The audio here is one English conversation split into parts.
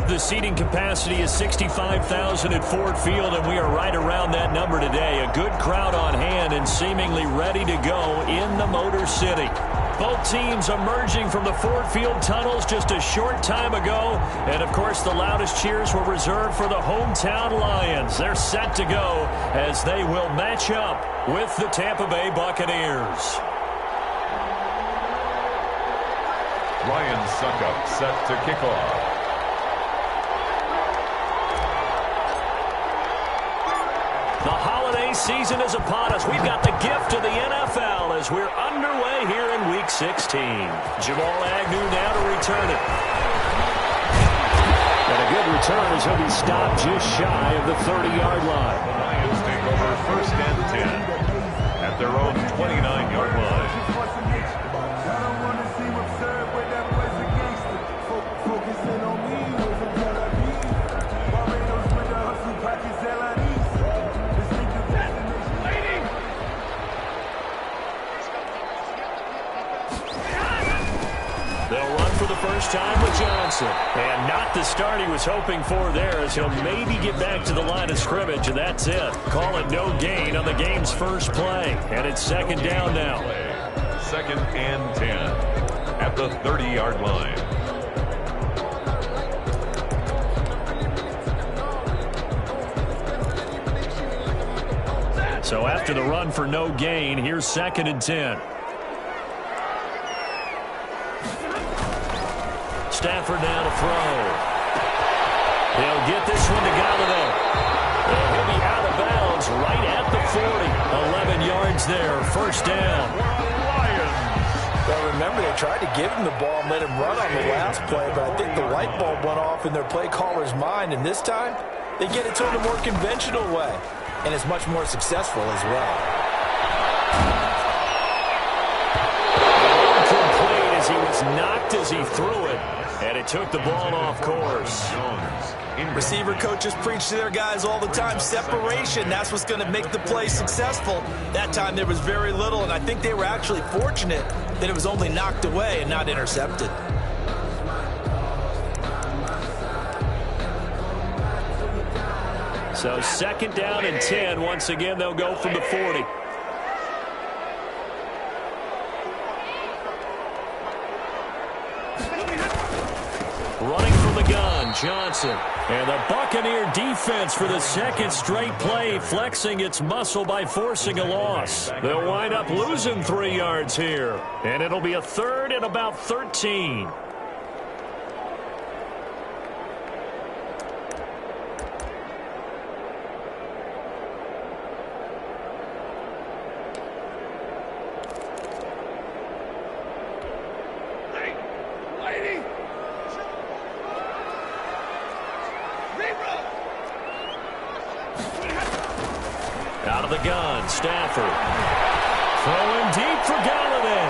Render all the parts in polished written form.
The seating capacity is 65,000 at Ford Field, and we are right around that number today. A good crowd on hand and seemingly ready to go in the Motor City. Both teams emerging from the Ford Field tunnels just a short time ago. And, of course, the loudest cheers were reserved for the hometown Lions. They're set to go as they will match up with the Tampa Bay Buccaneers. Ryan Suckup set to kick off. The holiday season is upon us. We've got the gift of the NFL as we're underway here in Week 16. Jamal Agnew now to return it. And a good return as he'll be stopped just shy of the 30-yard line. The Lions take over 1st and 10 at their own 29-yard line. They'll run for the first time with Johnson. And not the start he was hoping for there as he'll maybe get back to the line of scrimmage, and that's it. Call it no gain on the game's first play. And it's 2nd down now. 2nd and 10 at the 30-yard line. So after the run for no gain, here's 2nd and 10. Stafford now to throw. He'll get this one to Galladay. And he'll be out of bounds right at the 40. 11 yards there, 1st down. Well, remember, they tried to give him the ball and let him run on the last play, but I think the light bulb went off in their play caller's mind, and this time they get it to him a more conventional way, and it's much more successful as well. Incomplete as he was knocked as he threw it. And it took the ball off course. Receiver coaches preach to their guys all the time. Separation, that's what's going to make the play successful. That time there was very little, and I think they were actually fortunate that it was only knocked away and not intercepted. So 2nd down and 10. Once again, they'll go from the 40. Running from the gun, Johnson. And the Buccaneer defense for the 2nd straight play, flexing its muscle by forcing a loss. They'll wind up losing 3 yards here. And it'll be a 3rd and about 13. Out of the gun, Stafford. Throwing deep for Galladay.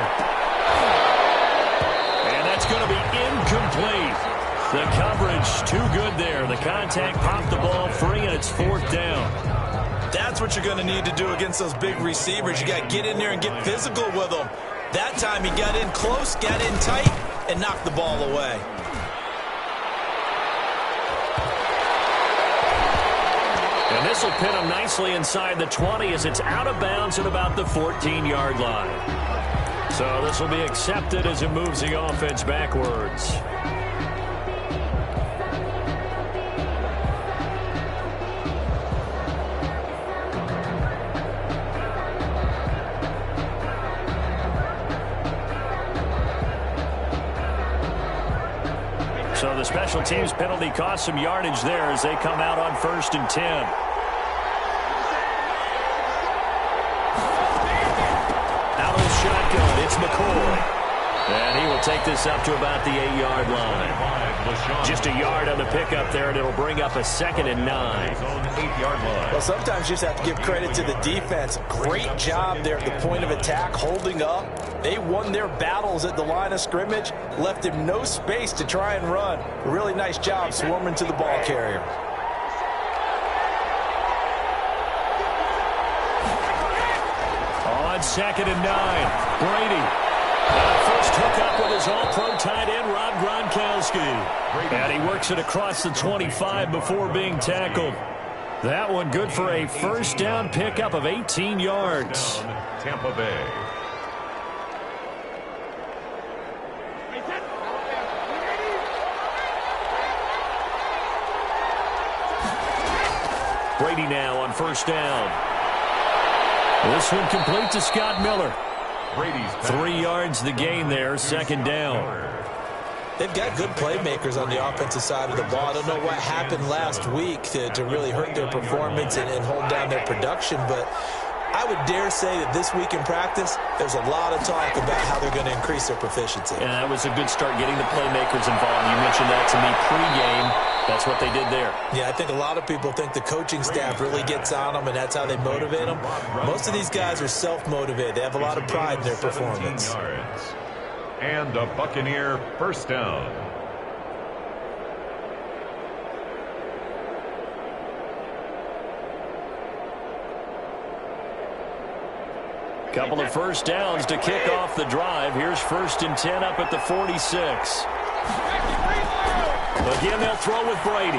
And that's going to be incomplete. The coverage too good there. The contact popped the ball free, and it's 4th down. That's what you're going to need to do against those big receivers. You got to get in there and get physical with them. That time he got in close, got in tight, and knocked the ball away. And this will pin him nicely inside the 20 as it's out of bounds at about the 14-yard line. So this will be accepted as it moves the offense backwards. So the special teams penalty cost some yardage there as they come out on 1st and 10. Out of the shotgun, it's McCoy. And he will take this up to about the 8-yard line. Just a yard on the pickup there, and it'll bring up a 2nd and 9. Well, sometimes you just have to give credit to the defense. Great job there at the point of attack, holding up. They won their battles at the line of scrimmage, left him no space to try and run. A really nice job swarming to the ball carrier. On 2nd and 9, Brady. First hookup with his all-pro tight end, Rob Gronkowski. And he works it across the 25 before being tackled. That one good for a first down pickup of 18 yards. Tampa Bay. Brady now on first down. This one complete to Scott Miller. Brady's 3 yards the gain there, second down. They've got good playmakers on the offensive side of the ball. I don't know what happened last week to really hurt their performance and hold down their production, but I would dare say that this week in practice, there's a lot of talk about how they're going to increase their proficiency. And that was a good start getting the playmakers involved. You mentioned that to me pregame. That's what they did there. Yeah, I think a lot of people think the coaching staff really gets on them, and that's how they motivate them. Most of these guys are self-motivated. They have a lot of pride in their performance. And a Buccaneer first down. Couple of first downs to kick off the drive. Here's 1st and 10 up at the 46. Again, they'll throw with Brady.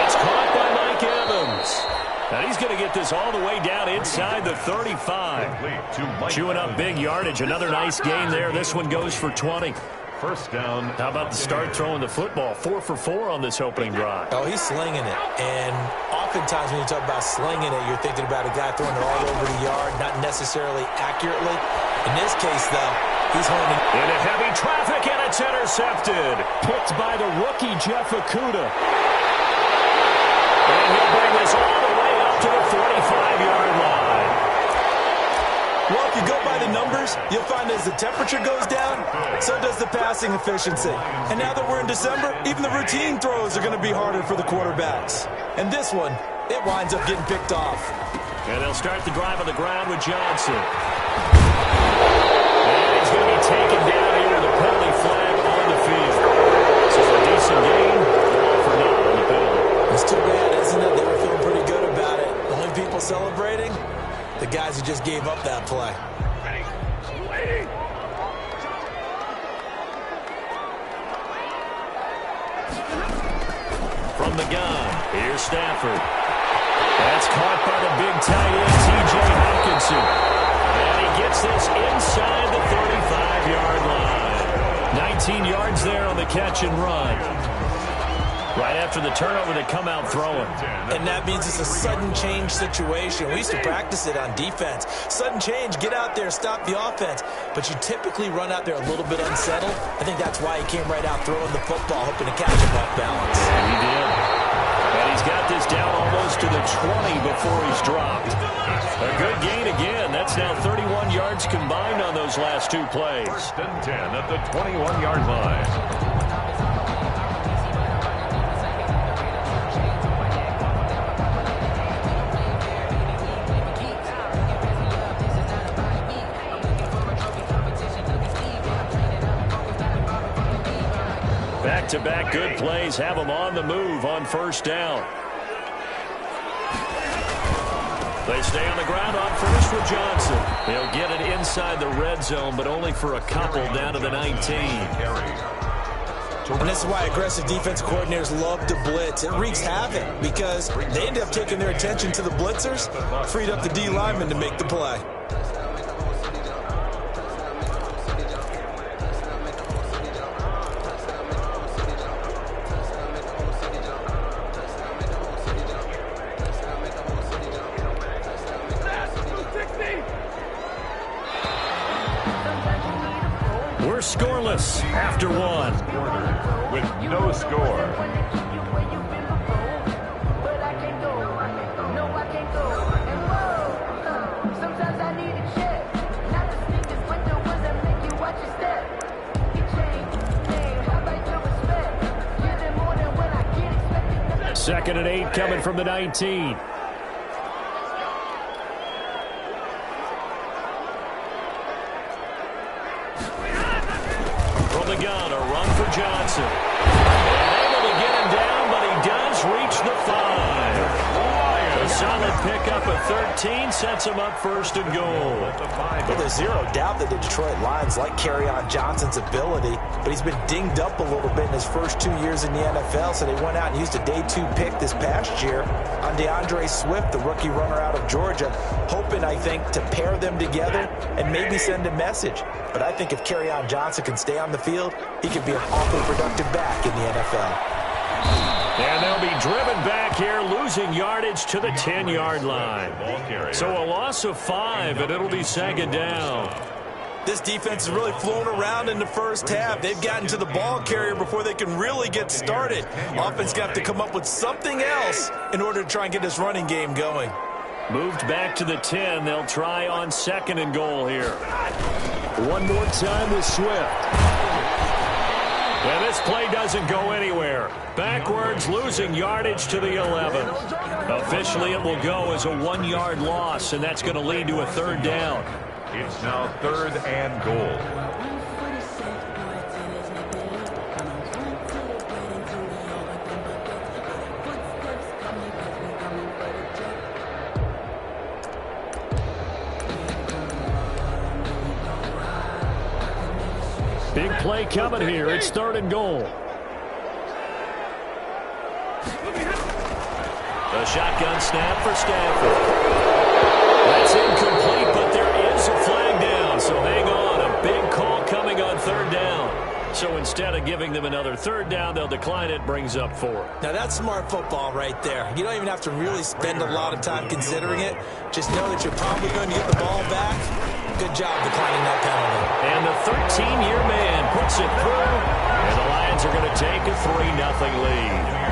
It's caught by Mike Evans. And he's going to get this all the way down inside the 35. Chewing up big yardage. Another nice gain there. This one goes for 20. First down. How about the start throwing the football? 4 for 4 on this opening drive. Oh, he's slinging it. And oftentimes when you talk about slinging it, you're thinking about a guy throwing it all over the yard, not necessarily accurately. In this case, though, he's holding into heavy traffic, and it's intercepted. Picked by the rookie, Jeff Okudah. And he'll bring this all the way up to the 45-yard line. Well, if you go by the numbers, you'll find as the temperature goes down, so does the passing efficiency. And now that we're in December, even the routine throws are going to be harder for the quarterbacks. And this one, it winds up getting picked off. And they'll start the drive on the ground with Johnson. And he's going to be taken down here with a penalty flag on the field. So a decent game, all for naught on the penalty. It's too bad, isn't it? They were feeling pretty good about it. The only people celebrating, the guys who just gave up that play. From the gun, here's Stafford. That's caught by the big tight end, T.J. Hawkinson. And he gets this inside the 35-yard line. 19 yards there on the catch and run. Right after the turnover, they come out throwing. And that means it's a sudden change situation. We used to practice it on defense. Sudden change, get out there, stop the offense. But you typically run out there a little bit unsettled. I think that's why he came right out throwing the football, hoping to catch him off balance. And he did. And he's got this down almost to the 20 before he's dropped. A good gain again. That's now 31 yards combined on those last two plays. 1st and 10 at the 21-yard line. Back-to-back good plays have them on the move on first down. They stay on the ground on first with Johnson. They'll get it inside the red zone, but only for a couple down to the 19. And this is why aggressive defense coordinators love to blitz. It wreaks havoc because they end up taking their attention to the blitzers, freed up the D lineman to make the play. We're scoreless after one. With no score. Second and 8 coming from the 19. Gun, a run for Johnson. And able to get him down, but he does reach the 5. The solid pickup of 13 sets him up first and goal. Well, there's zero doubt that the Detroit Lions like Kerryon Johnson's ability, but he's been dinged up a little bit in his first 2 years in the NFL, so they went out and used a day 2 pick this past year on DeAndre Swift, the rookie runner out of Georgia, hoping, I think, to pair them together and maybe send a message. But I think if Kerryon Johnson can stay on the field, he could be an awfully productive back in the NFL. And they'll be driven back here, losing yardage to the 10-yard line. So a loss of 5, and it'll be second down. This defense has really flown around in the first half. They've gotten to the ball carrier before they can really get started. Offense got to come up with something else in order to try and get this running game going. Moved back to the 10. They'll try on second and goal here. One more time with Swift. And this play doesn't go anywhere. Backwards, losing yardage to the 11. Officially, it will go as a 1-yard loss, and that's going to lead to a third down. It's now 3rd and goal. Big play coming here. It's 3rd and goal. The shotgun snap for Stafford. That's incomplete, but there is a flag down. So hang on. A big call coming on 3rd down. So instead of giving them another 3rd down, they'll decline it. Brings up 4. Now that's smart football right there. You don't even have to really spend a lot of time considering it. Just know that you're probably going to get the ball back. Good job declining that penalty. And the 13-year man puts it through. And the Lions are going to take a 3-0 lead.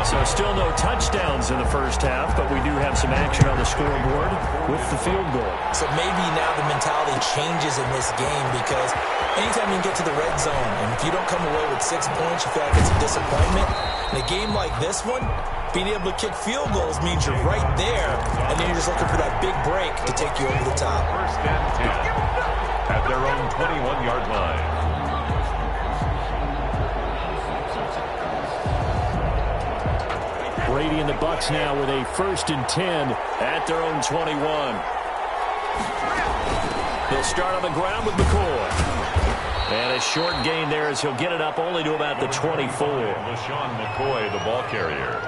So still no touchdowns in the first half, but we do have some action on the scoreboard with the field goal. So maybe now the mentality changes in this game because anytime you get to the red zone, and if you don't come away with 6 points, you feel like it's a disappointment. In a game like this one, being able to kick field goals means you're right there, and then you're just looking for that big break to take you over the top. 1st and 10 at their own 21-yard line. Brady and the Bucs now with a 1st and 10 at their own 21. They'll start on the ground with McCoy. And a short gain there as he'll get it up only to about the 24. LaShawn McCoy, the ball carrier.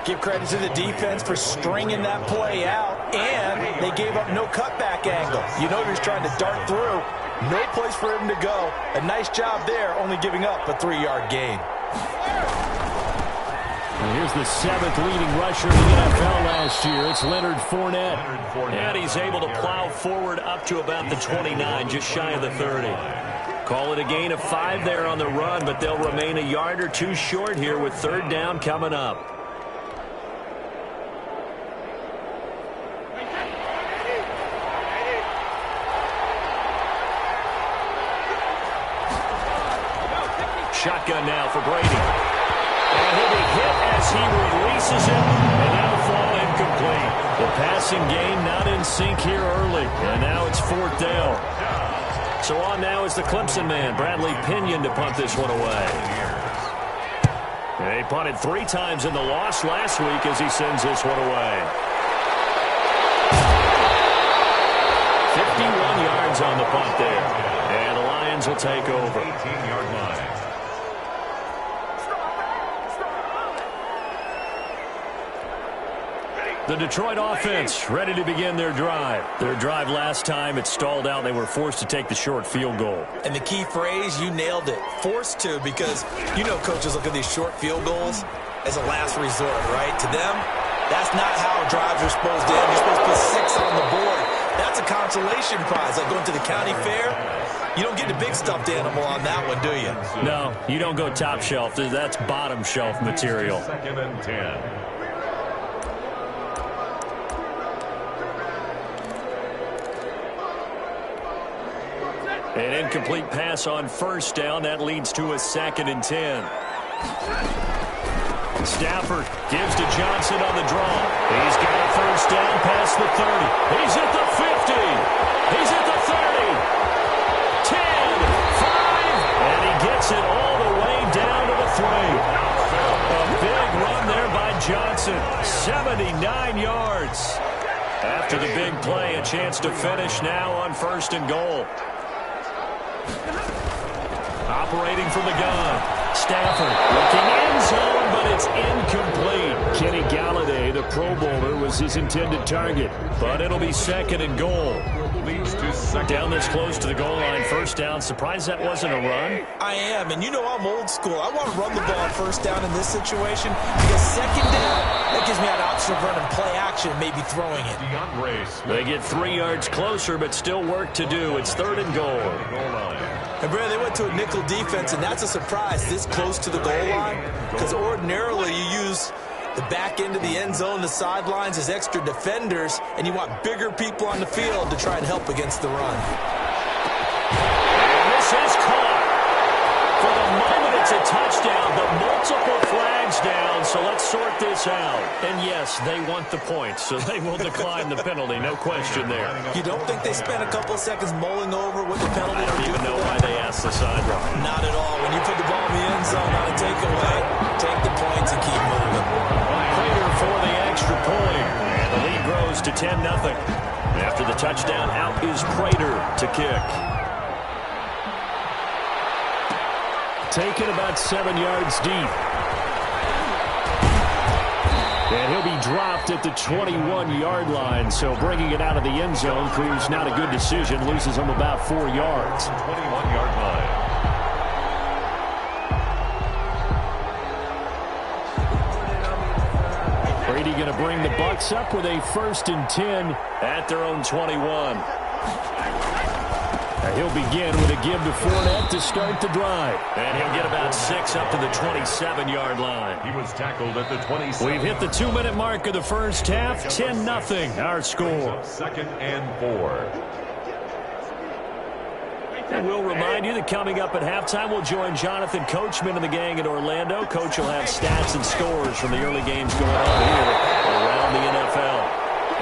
Give credit to the defense for stringing that play out, and they gave up no cutback angle. You know he was trying to dart through. No place for him to go. A nice job there, only giving up a 3-yard gain. And here's the 7th leading rusher in the NFL last year. It's Leonard Fournette. And he's able to plow forward up to about the 29, just shy of the 30. Call it a gain of 5 there on the run, but they'll remain a yard or 2 short here with 3rd down coming up. Shotgun now for Brady. And he'll be hit as he releases it, and that'll fall incomplete. The passing game not in sync here early, and now it's 4th down. So on now is the Clemson man, Bradley Pinion, to punt this one away. And he punted 3 times in the loss last week as he sends this one away. 51 yards on the punt there, and the Lions will take over. 18-yard line. The Detroit offense ready to begin their drive. Their drive last time, it stalled out. They were forced to take the short field goal. And the key phrase, you nailed it, forced to, because you know coaches look at these short field goals as a last resort, right? To them, that's not how drives are supposed to end. You're supposed to put 6 on the board. That's a consolation prize, like going to the county fair. You don't get the big stuffed animal on that one, do you? No, you don't go top shelf. That's bottom shelf material. 2nd and 10. An incomplete pass on 1st down. That leads to a 2nd and 10. Stafford gives to Johnson on the draw. He's got a 1st down past the 30. He's at the 50. He's at the 30. 10, 5, and he gets it all the way down to the 3. A big run there by Johnson. makes it 79 yards. After the big play, a chance to finish now on 1st and goal. Operating from the gun. Stafford looking end zone, but it's incomplete. Kenny Galladay, the Pro Bowler, was his intended target, but it'll be 2nd and goal. Leads to second. Down this close to the goal line, 1st down. Surprised that wasn't a run? I am, and you know I'm old school. I want to run the ball on 1st down in this situation because 2nd down, that gives me an option of running play action, maybe throwing it. They get 3 yards closer, but still work to do. It's 3rd and goal. And, Brad, they went to a nickel defense, and that's a surprise this close to the goal line because ordinarily you use the back end of the end zone, the sidelines as extra defenders, and you want bigger people on the field to try and help against the run. And this is caught. For the moment, it's a touchdown, but multiple flags down, so let's sort this out. And, yes, they want the points, so they will decline the penalty, no question there. You don't think they spent a couple of seconds mulling over what the penalty I don't even know why they asked the sideline. Not at all. When you put the ball in the end zone on a takeaway, take the points and keep moving. Prater for the extra point, and the lead grows to 10-0. After the touchdown, out is Prater to kick. Taken about 7 yards deep. And he'll be dropped at the 21-yard line, so bringing it out of the end zone proves not a good decision, loses him about 4 yards. 21-yard line. Brady going to bring the Bucs up with a 1st and 10 at their own 21. He'll begin with a give to Fournette to start the drive. And he'll get about 6 up to the 27-yard line. He was tackled at the 27. We've hit the 2-minute mark of the 1st half. 10-0 our score. 2nd and 4. And we'll remind you that coming up at halftime, we'll join Jonathan Coachman and the gang in Orlando. Coach will have stats and scores from the early games going on here around the NFL.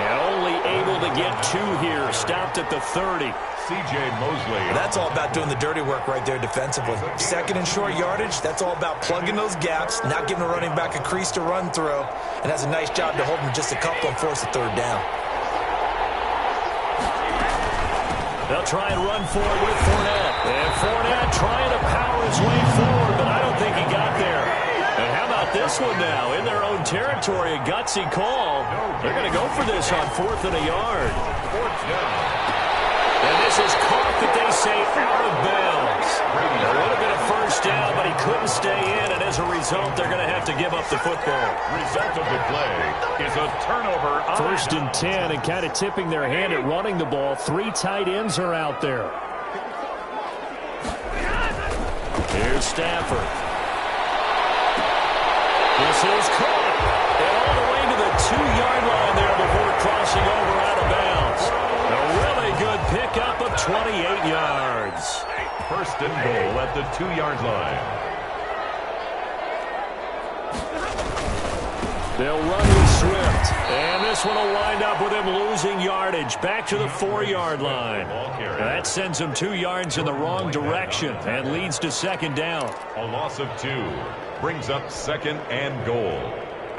And only able to get 2 here. Stopped at the 30. C.J. Mosley. That's all about doing the dirty work right there defensively. 2nd and short yardage, that's all about plugging those gaps, not giving a running back a crease to run through, and has a nice job to hold him just a couple and force a 3rd down. They'll try and run forward with Fournette. And Fournette trying to power his way forward, but I don't think he got there. And how about this one now? In their own territory, a gutsy call. They're going to go for this on 4th and a yard. 4th down. And this is caught that they say out of bounds. It would have been a 1st down, but he couldn't stay in, and as a result, they're going to have to give up the football. Result of the play is a turnover. 1st and 10, and kind of tipping their hand at running the ball. 3 tight ends are out there. Here's Stafford. This is caught. And all the way to the 2-yard line there before crossing over out of bounds. A really good pickup of 28 yards. 1st and goal at the 2-yard line. They'll run with Swift. And this one will wind up with him losing yardage. Back to the 4-yard line. That sends him 2 yards in the wrong direction and leads to 2nd down. A loss of 2 brings up 2nd and goal.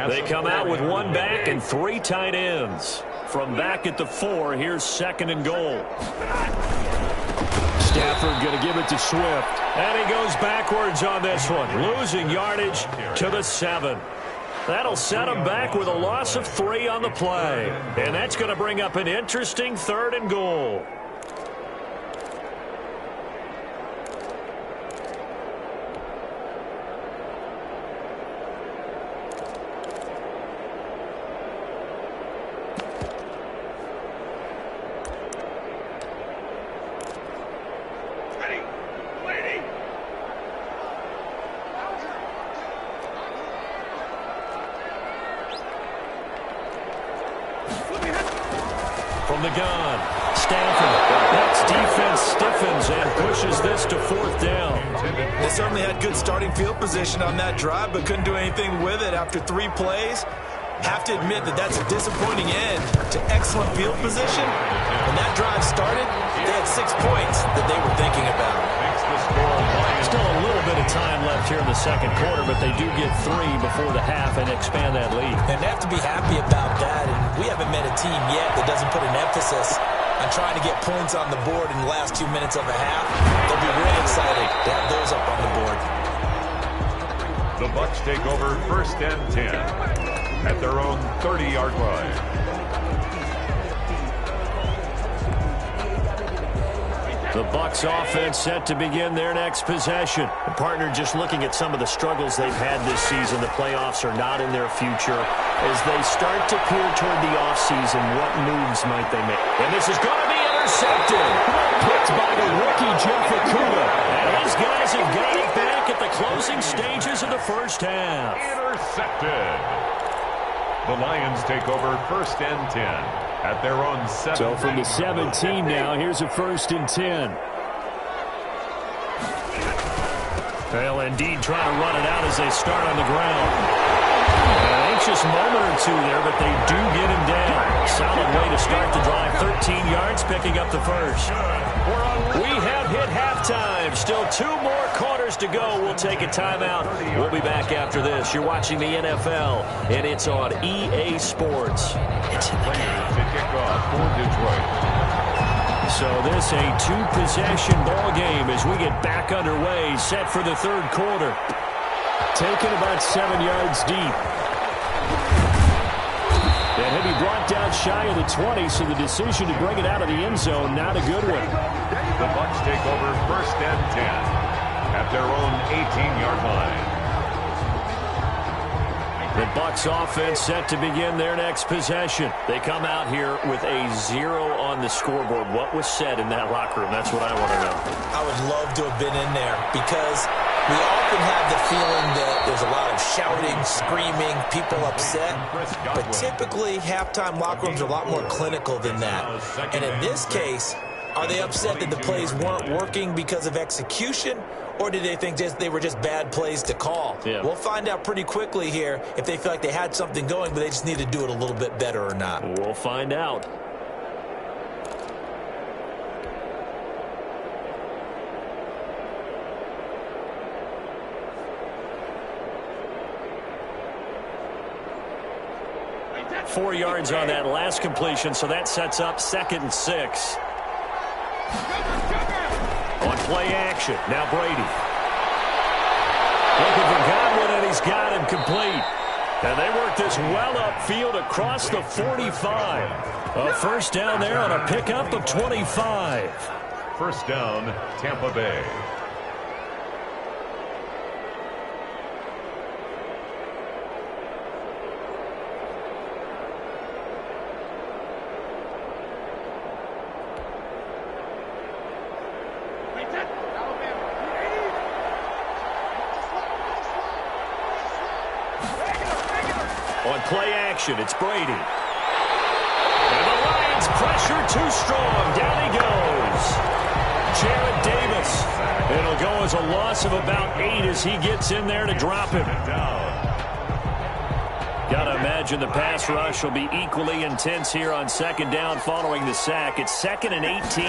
They come out with 1 back and 3 tight ends. From back at the 4, here's 2nd and goal. Stafford going to give it to Swift. And he goes backwards on this one, losing yardage to the 7. That'll set him back with a loss of 3 on the play. And that's going to bring up an interesting 3rd and goal. From the gun, Stafford. That's defense stiffens and pushes this to 4th down. They certainly had good starting field position on that drive, but couldn't do anything with it after 3 plays. Have to admit that that's a disappointing end to excellent field position. When that drive started, they had 6 points that they were thinking about. Still a little bit of time left here in the second quarter, but they do get 3 before the half and expand that lead. And they have to be happy about that, and we haven't met a team yet that doesn't put an emphasis on trying to get points on the board in the last 2 minutes of a half. They'll be really excited to have those up on the board. The Bucs take over 1st and 10 at their own 30-yard line. The Bucs offense set to begin their next possession. The partner, just looking at some of the struggles they've had this season, the playoffs are not in their future. As they start to peer toward the offseason, what moves might they make? And this is going to be intercepted. Picked by the rookie, Jeff Okuda. And his guys have got it back at the closing stages of the first half. Intercepted. The Lions take over 1st and 10 at their own 7. So from the 17 now, here's a 1st and 10. Well, indeed, trying to run it out as they start on the ground. An anxious moment or two there, but they do get him down. Solid way to start the drive. 13 yards, picking up the first. We have hit halftime. Still 2 more quarters to go. We'll take a timeout. We'll be back after this. You're watching the NFL, and it's on EA Sports. It's in the game. To kick off for Detroit. So this a 2-possession ball game as we get back underway, set for the 3rd quarter. Taken about 7 yards deep. And he'll be brought down shy of the 20, so the decision to bring it out of the end zone, not a good one. The Bucs take over 1st and 10 at their own 18-yard line. The Bucs offense set to begin their next possession. They come out here with a 0 on the scoreboard. What was said in that locker room? That's what I want to know. I would love to have been in there because we often have the feeling that there's a lot of shouting, screaming, people upset. But typically, halftime locker rooms are a lot more clinical than that. And in this case, are they upset that the plays weren't working because of execution? Or did they think they were just bad plays to call? Yeah. We'll find out pretty quickly here if they feel like they had something going, but they just need to do it a little bit better or not. We'll find out. Four yards on that last completion, so that sets up 2nd and 6. On play action, now Brady. Looking for Godwin, and he's got him complete. And they work this well upfield across the 45. A 1st down there on a pickup of 25. 1st down, Tampa Bay. On play action, it's Brady. And the Lions pressure too strong. Down he goes. Jarrett Davis. It'll go as a loss of about 8 as he gets in there to drop him. Got to imagine the pass rush will be equally intense here on 2nd down following the sack. It's 2nd and 18.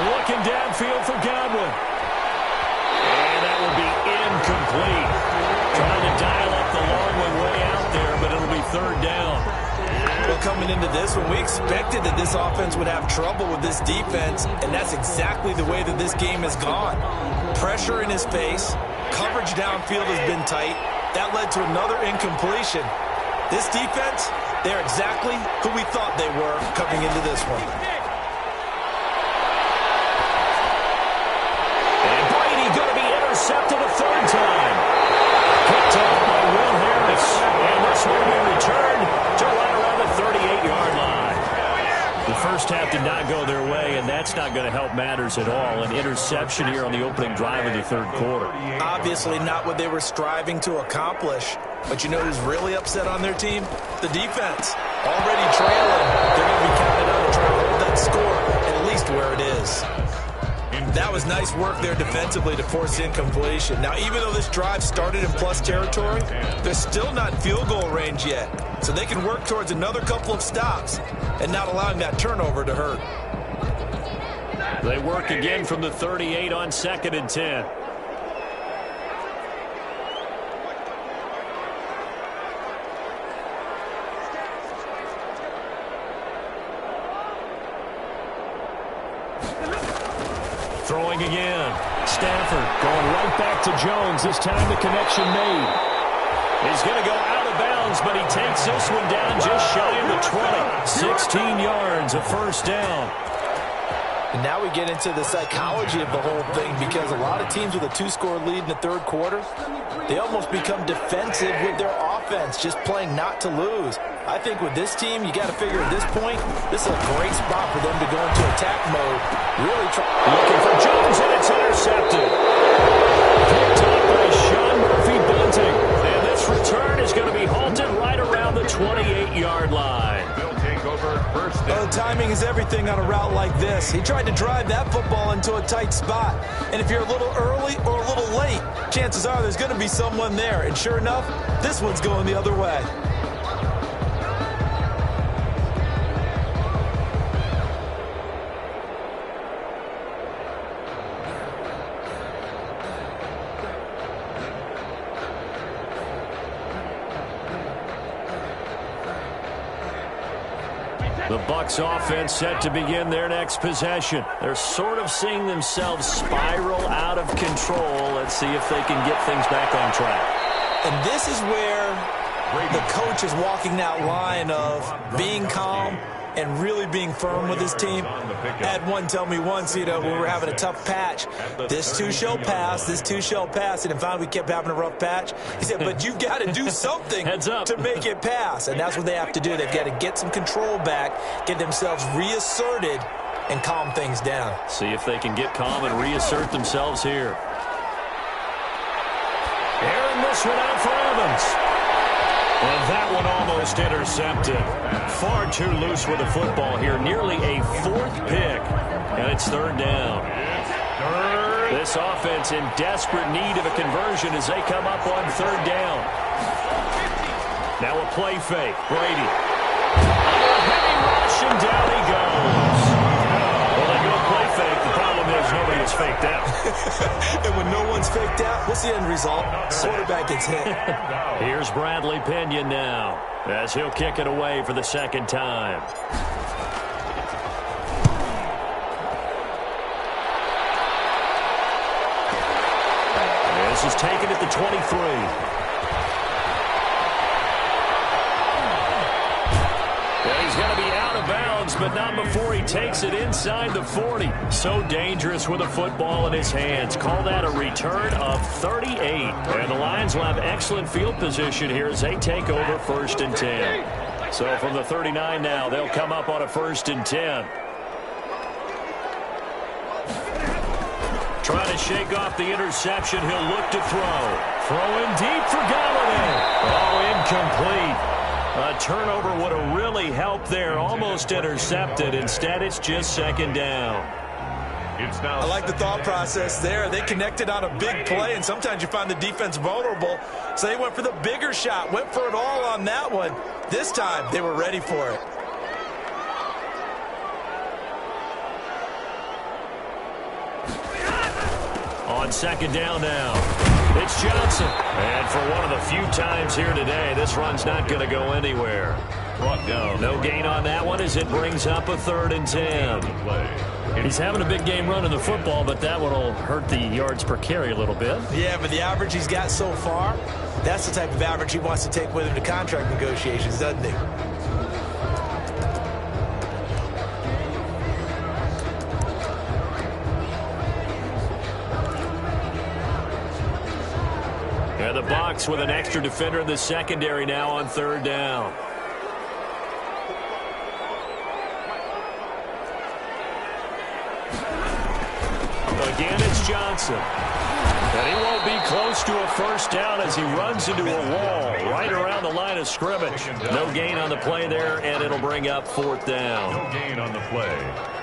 Looking downfield for Godwin. And that will be incomplete. Trying to dial up the long one way out there, but it'll be 3rd down. Well, coming into this one, we expected that this offense would have trouble with this defense, and that's exactly the way that this game has gone. Pressure in his face. Coverage downfield has been tight. That led to another incompletion. This defense, they're exactly who we thought they were coming into this one. And Brady going to be intercepted a 3rd time. Picked off by Will Harris. And this one will return to right around the 38-yard line. The first half did not go their way, and that's not going to help matters at all. An interception here on the opening drive of the 3rd quarter. Obviously not what they were striving to accomplish. But you know who's really upset on their team? The defense. Already trailing. They're going to be counted on to try to hold that score at least where it is. That was nice work there defensively to force incompletion. Now, even though this drive started in plus territory, they're still not in field goal range yet. So they can work towards another couple of stops and not allowing that turnover to hurt. They work again from the 38 on 2nd and 10. Throwing again. Stafford going right back to Jones. This time the connection made. He's going to go out of bounds, but he takes this one down just shy of the 20. 16 yards, a first down. And now we get into the psychology of the whole thing, because a lot of teams with a 2-score lead in the third quarter, they almost become defensive with their offense, just playing not to lose. I think with this team, you got to figure at this point, this is a great spot for them to go into attack mode. Really looking for Jones, and it's intercepted. Picked up by Sean Murphy-Bunting. And this return is going to be halted right around the 28-yard line. Well, timing is everything on a route like this. He tried to drive that football into a tight spot. And if you're a little early or a little late, chances are there's going to be someone there. And sure enough, this one's going the other way. The Bucs offense set to begin their next possession. They're sort of seeing themselves spiral out of control. Let's see if they can get things back on track. And this is where the coach is walking that line of being calm and really being firm with his team. I had one tell me once, when we were having a tough patch, this too shall pass, this too shall pass. And finally we kept having a rough patch. He said, but you've got to do something to make it pass. And that's what they have to do. They've got to get some control back, get themselves reasserted, and calm things down. See if they can get calm and reassert themselves here. Airing this one out for Evans. And that one almost intercepted. Far too loose with the football here. Nearly a 4th pick. And it's 3rd down. This offense in desperate need of a conversion as they come up on 3rd down. Now a play fake. Brady. Heavy rush, and down he goes. Well, they go play fake. The problem is nobody is faked out. And when no one's faked out, what's the end result? Quarterback gets hit. Here's Bradley Pinion now as he'll kick it away for the 2nd time. This is taken at the 23. He's going to be out of bounds, but not before he takes it inside the 40. So dangerous with a football in his hands. Call that a return of 38. And the Lions will have excellent field position here as they take over 1st and 10. So from the 39 now, they'll come up on a 1st and 10. Trying to shake off the interception. He'll look to throw. Throwing deep for Galladay. Oh, incomplete. A turnover would have really helped there. Almost intercepted. Instead, it's just 2nd down. I like the thought process there. They connected on a big play, and sometimes you find the defense vulnerable. So they went for the bigger shot, went for it all on that one. This time, they were ready for it. On 2nd down now. It's Johnson. And for one of the few times here today, this run's not going to go anywhere. Brought down. No gain on that one as it brings up a 3rd and 10. He's having a big game running the football, but that one will hurt the yards per carry a little bit. Yeah, but the average he's got so far, that's the type of average he wants to take with him to contract negotiations, doesn't he? And the Bucs with an extra defender in the secondary now on 3rd down. Again, it's Johnson. And he won't be close to a 1st down as he runs into a wall right around the line of scrimmage. No gain on the play there, and it'll bring up 4th down. No gain on the play.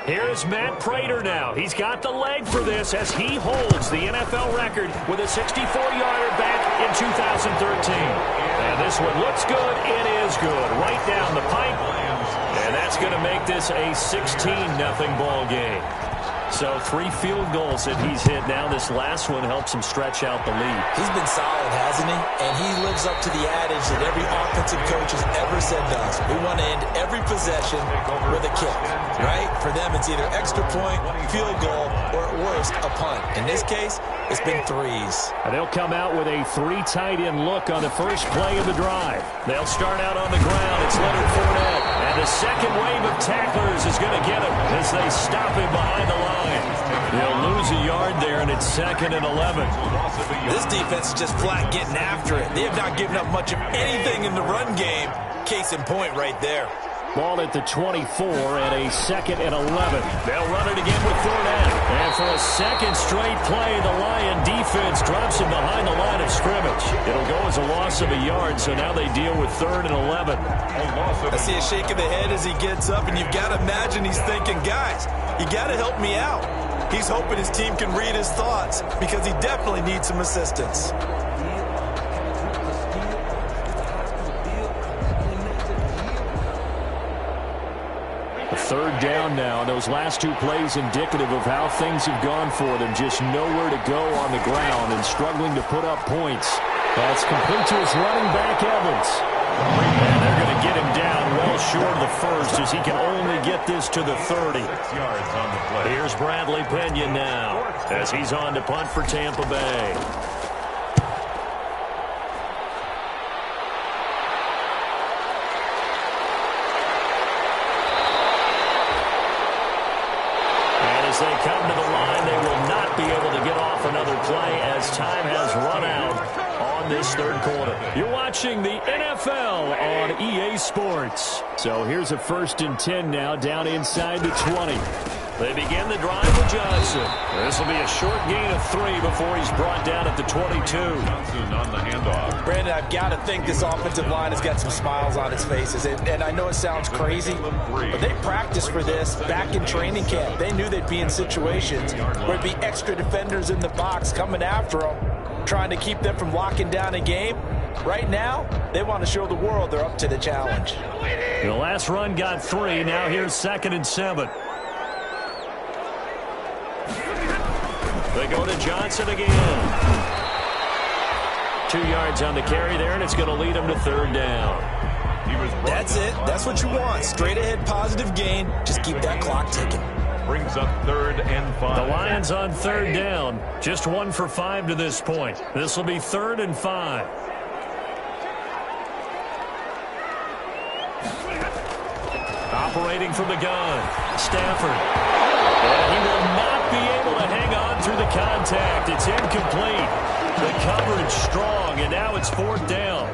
Here's Matt Prater now. He's got the leg for this as he holds the NFL record with a 64-yarder back in 2013. And this one looks good. It is good. Right down the pipe. And that's going to make this a 16-0 ball game. So 3 field goals that he's hit now. This last one helps him stretch out the lead. He's been solid, hasn't he? And he lives up to the adage that every offensive coach has ever said to us. We want to end every possession with a kick, right? For them, it's either extra point, field goal, or at worst, a punt. In this case, it's been threes. And they'll come out with a 3 tight end look on the first play of the drive. They'll start out on the ground. It's Leonard Fournette. And the second wave of tacklers is going to get him as they stop him behind the line. They'll lose a yard there, and it's 2nd and 11. This defense is just flat getting after it. They have not given up much of anything in the run game. Case in point right there. Ball at the 24 and a 2nd and 11. They'll run it again with Fournette. And for a second straight play, the Lion defense drops him behind the line of scrimmage. It'll go as a loss of a yard, so now they deal with 3rd and 11. I see a shake of the head as he gets up, and you've got to imagine he's thinking, guys, you got to help me out. He's hoping his team can read his thoughts because he definitely needs some assistance. Third down now. Those last 2 plays indicative of how things have gone for them. Just nowhere to go on the ground and struggling to put up points. That's complete to his running back, Evans. And they're going to get him down well short of the first as he can only get this to the 30. Here's Bradley Pinion now as he's on to punt for Tampa Bay. As they come to the line, they will not be able to get off another play as time has run out on this 3rd quarter. You're watching the NFL on EA Sports. So here's a 1st and 10 now down inside the 20. They begin the drive with Johnson. This will be a short gain of 3 before he's brought down at the 22. Johnson on the handoff. Brandon, I've got to think this offensive line has got some smiles on its faces. And I know it sounds crazy, but they practiced for this back in training camp. They knew they'd be in situations where it'd be extra defenders in the box coming after them, trying to keep them from locking down a game. Right now, they want to show the world they're up to the challenge. The last run got 3. Now here's 2nd and 7. They go to Johnson again. 2 yards on the carry there, and it's going to lead him to 3rd down. That's it. That's what you want. Straight ahead positive gain. Just keep that clock ticking. Brings up 3rd and 5. The Lions on 3rd down. Just 1 for 5 to this point. This will be 3rd and 5. Operating from the gun, Stafford. And he will not be able to hang on through the contact. It's incomplete. The coverage strong, and now it's 4th down.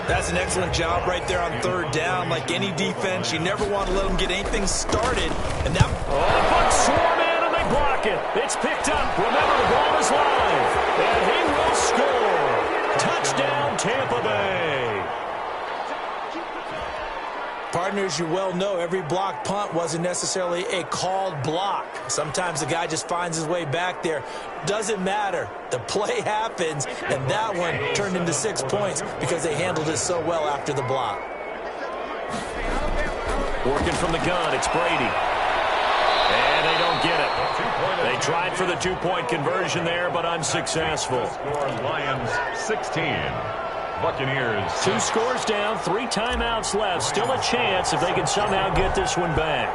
That's an excellent job right there on 3rd down. Like any defense, you never want to let them get anything started. And that... the Bucs swarm in, and they block it. It's picked up. Remember, the ball is live. And he will score. Touchdown, Tampa Bay. Partners, you well know every blocked punt wasn't necessarily a called block. Sometimes the guy just finds his way back there. Doesn't matter. The play happens, and that one turned into 6 points because they handled it so well after the block. Working from the gun, it's Brady. And they don't get it. They tried for the 2-point conversion there, but unsuccessful. Score Lions 16. Buccaneers. 2 scores down, 3 timeouts left. Still a chance if they can somehow get this one back.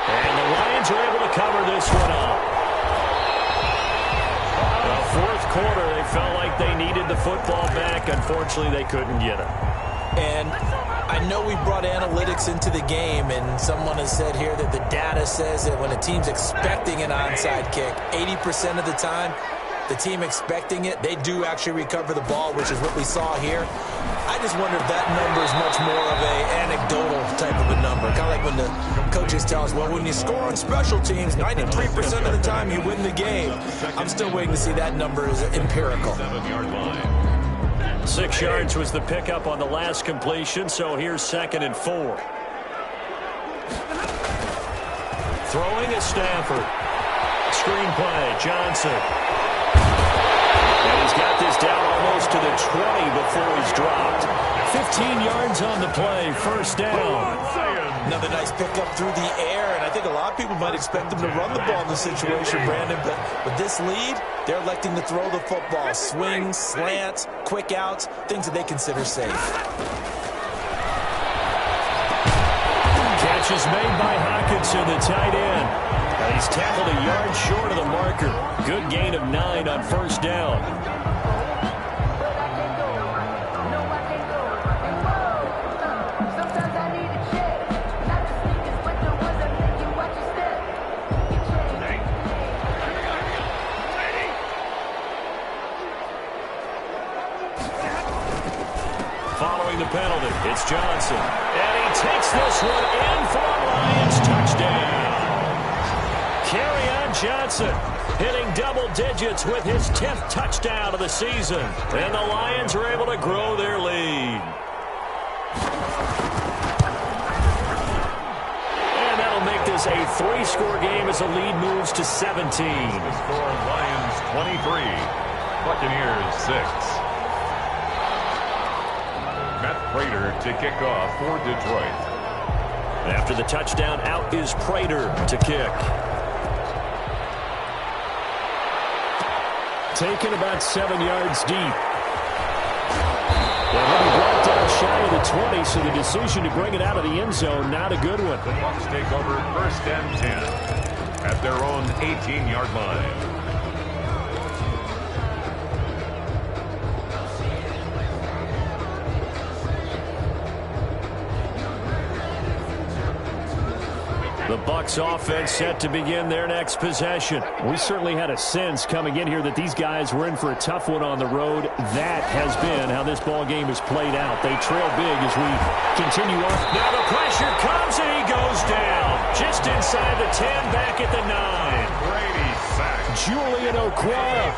And the Lions are able to cover this one up. The 4th quarter, they felt like they needed the football back. Unfortunately, they couldn't get it. And I know we brought analytics into the game, and someone has said here that the data says that when a team's expecting an onside kick, 80% of the time, the team expecting it, they do actually recover the ball, which is what we saw here. I just wonder if that number is much more of a anecdotal type of a number. Kind of like when the coaches tell us, well, when you score on special teams, 93% of the time you win the game. I'm still waiting to see that number is empirical. 6 yards was the pickup on the last completion, so here's 2nd and 4. Throwing is Stafford. Screen play, Johnson. And he's got this down almost to the 20 before he's dropped. 15 yards on the play, 1st down. Another nice pickup through the air, and I think a lot of people might expect them to run the ball in this situation, Brandon, but with this lead, they're electing to throw the football. Swings, slants, quick outs, things that they consider safe. Catch is made by Hawkinson, the tight end. And he's tackled a yard short of the marker. Good gain of 9 on first down. Following the penalty, it's Johnson. And he takes this one in for a Lions touchdown. Kerryon Johnson hitting double digits with his 10th touchdown of the season. And the Lions are able to grow their lead. And that'll make this a 3-score game as the lead moves to 17. The score, Lions 23, Buccaneers 6. Matt Prater to kick off for Detroit. After the touchdown, out is Prater to kick. Taken about 7 yards deep. Well, he'll be brought down shy of the 20, so the decision to bring it out of the end zone, not a good one. The Bucs take over 1st and 10 at their own 18-yard line. The Bucs offense set to begin their next possession. We certainly had a sense coming in here that these guys were in for a tough one on the road. That has been how this ball game has played out. They trail big as we continue on. Now the pressure comes and he goes down. Just inside the 10, back at the 9. Brady sacked. Julian Okwara.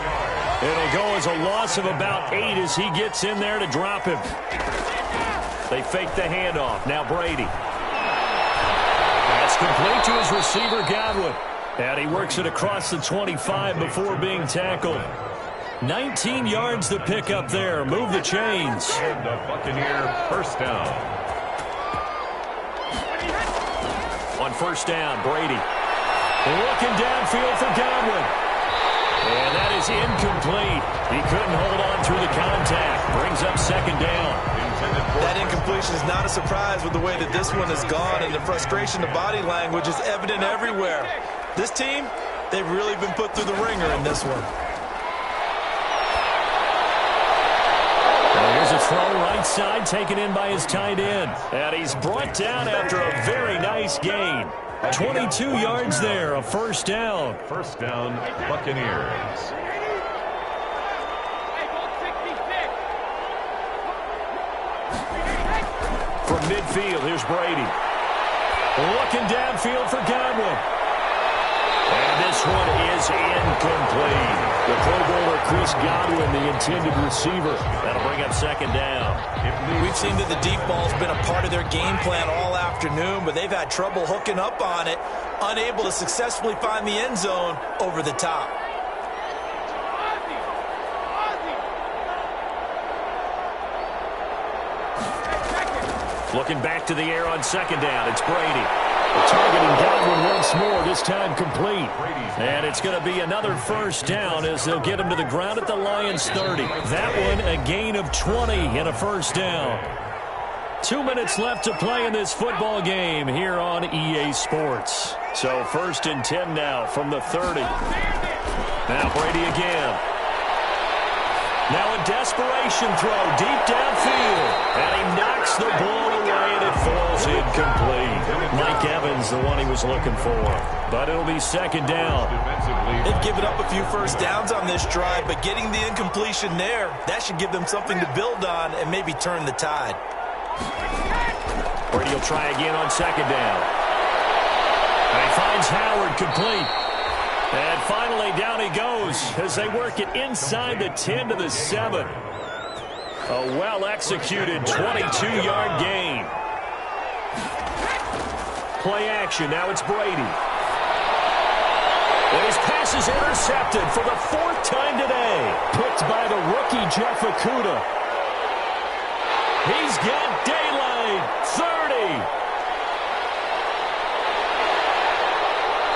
It'll go as a loss of about 8 as he gets in there to drop him. They fake the handoff. Now Brady. That's complete to his receiver, Godwin. And he works it across the 25 before being tackled. 19 yards to pick up there. Move the chains. And the Buccaneer 1st down. On 1st down, Brady. Looking downfield for Godwin. And that is incomplete. He couldn't hold on through the contact. Brings up 2nd down. That incompletion is not a surprise with the way that this one has gone, and the frustration, the body language is evident everywhere. This team, they've really been put through the ringer in this one. Well, here's a throw right side taken in by his tight end. And he's brought down after a very nice gain. 22 yards there, a 1st down. 1st down, Buccaneers. From midfield, here's Brady. Looking downfield for Godwin. And this one is incomplete. The Pro Bowler Chris Godwin, the intended receiver. That'll bring up 2nd down. We've seen that the deep ball's been a part of their game plan all afternoon, but they've had trouble hooking up on it, unable to successfully find the end zone over the top. Looking back to the air on 2nd down, it's Brady. Targeting Godwin once more, this time complete. And it's going to be another 1st down as they'll get him to the ground at the Lions 30. That one a gain of 20 and a 1st down. 2 minutes left to play in this football game here on EA Sports. So 1st and 10 now from the 30. Now Brady again. Now a desperation throw deep downfield. And he knocks the ball away and it falls incomplete. Mike Evans, the one he was looking for. But it'll be 2nd down. They've given up a few 1st downs on this drive, but getting the incompletion there, that should give them something to build on and maybe turn the tide. Brady will try again on 2nd down. And he finds Howard complete. And finally, down he goes as they work it inside the 10 to the 7. A well-executed 22-yard gain. Play action. Now it's Brady. And his pass is intercepted for the 4th time today. Picked by the rookie, Jeff Okudah. He's got daylight. 30.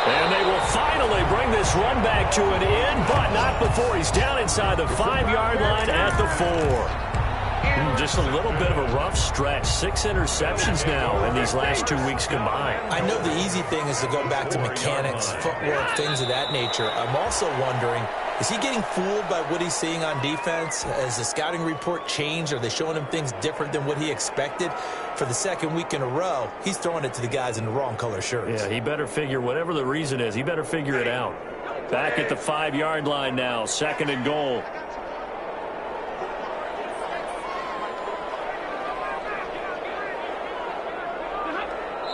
And they will finally bring this run back to an end, but not before he's down inside the 5-yard line at the 4. Just a little bit of a rough stretch. 6 interceptions now in these last 2 weeks combined. I know the easy thing is to go back to mechanics, footwork, things of that nature. I'm also wondering, is he getting fooled by what he's seeing on defense? Has the scouting report changed? Are they showing him things different than what he expected? For the second week in a row, he's throwing it to the guys in the wrong color shirts. Yeah, he better figure, whatever the reason is, he better figure it out. Back at the 5-yard line now, 2nd and goal.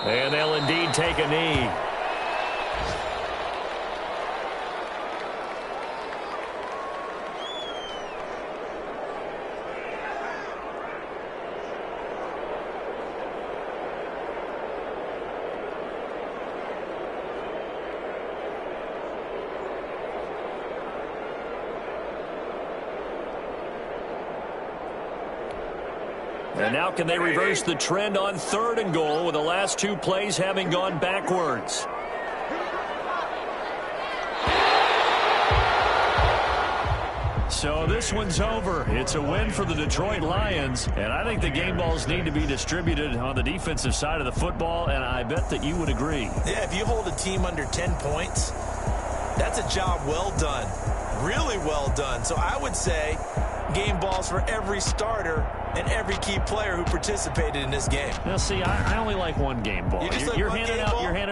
And they'll indeed take a knee. And now can they reverse the trend on 3rd and goal with the last 2 plays having gone backwards? So this one's over. It's a win for the Detroit Lions, and I think the game balls need to be distributed on the defensive side of the football, and I bet that you would agree. Yeah, if you hold a team under 10 points, that's a job well done, really well done. So I would say game balls for every starter and every key player who participated in this game. Now, see, I only like one game ball. You're handing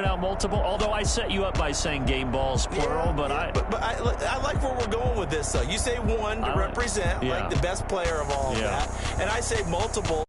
out multiple, although I set you up by saying game balls, plural, yeah, but I like where we're going with this, though. You say one to represent, like the best player of all of that, and I say multiple.